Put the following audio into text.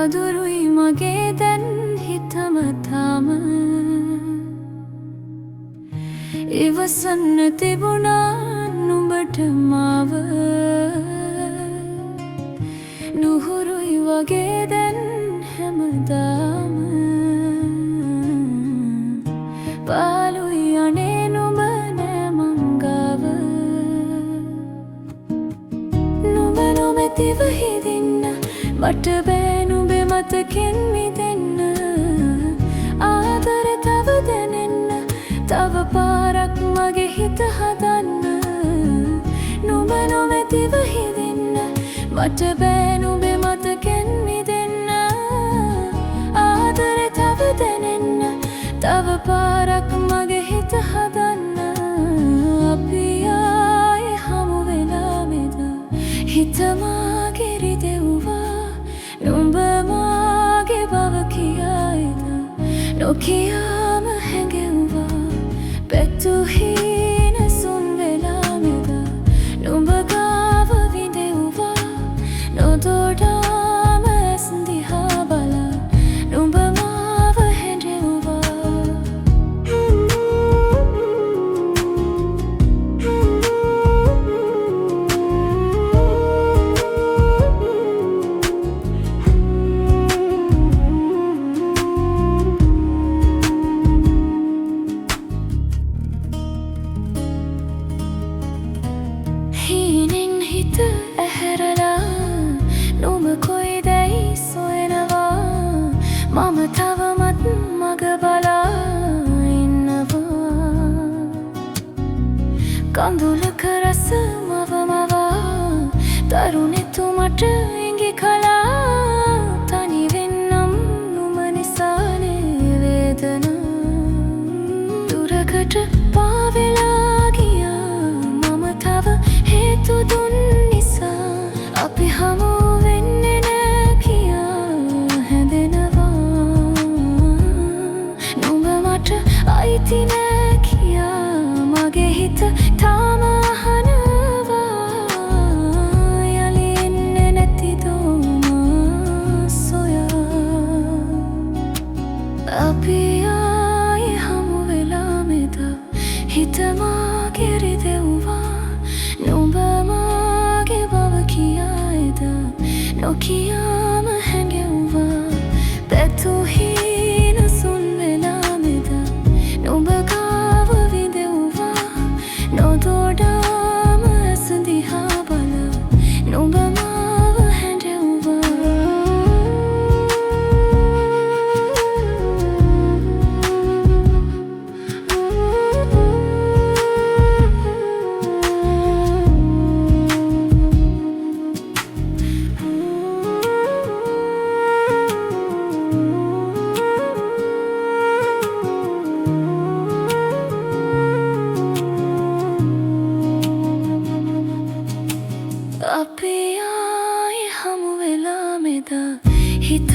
අදුරුයි මගේ දැන් හිතම තාම ඉවසන්න තිබුණා නුඹට මාව නුහුරුයි වගේ දැන් හැමදාම පාළුයි අනේ නුඹ නෑ මංගාව නුඹ නොමැතිව හිදින්න මට බෑ නුඹේ මතකෙන් මිදෙන්න ආදරේ තව දැනෙන්න තව පාරක් මගේ හිත හදන්න නුඹ නොමැතිව හිදින්න මට බෑ නුඹේ මතකෙන් මිදෙන්න ආදරේ තව දැනෙන්න තව පාරක් මගේ හිත හදන්න අපි ආයේ හමු වෙලා මෙද හිත මාගේ රිදෙව්වා නුඹ මාගේ බව කියායිද නොකියාම හැඟෙව්වා පැතුහීන සුන් වෙලා මෙද නුඹ ගාව විඳෙව්වා නොදොඩාම ඇස් දිහා බලා නුඹ මාව හැඬෙව්වා හීනෙන් හිත ඇහැරලා නුඹ කොයිදැයි සොයනවා මම තවමත් මග බලා ඉන්නවා කඳුලක රස මවමවා තරුණෙතු මට ඉඟි කලා තනි වෙන්නම් නුඹ නිසානේ වේදනා දුරකට පාවෙලා ගියා මම තව හේතු දුන් නිසා අපි හමු වෙන්නේ නෑ කියා හැඳෙනවා නුඹ මට අයිති නෑ කියා මගේ හිත තාම අහනවා යලි එන්නේ නැති දෝම සොයා අපි ආයේ හමු වෙලා මෙද හිත මාගේ රිදෙව්වා නුඹ මාගේ බව කියායිද නොකියාම හැඟෙව්වා පැතුහීන සුන් වෙලා මෙද නුඹ ගාව විඳෙව්වා නොදොඩාම ඇස් දිහා බලා නුඹ මාව හැඬෙව්වා අපි ආයේ හමු වෙලා මෙද හිත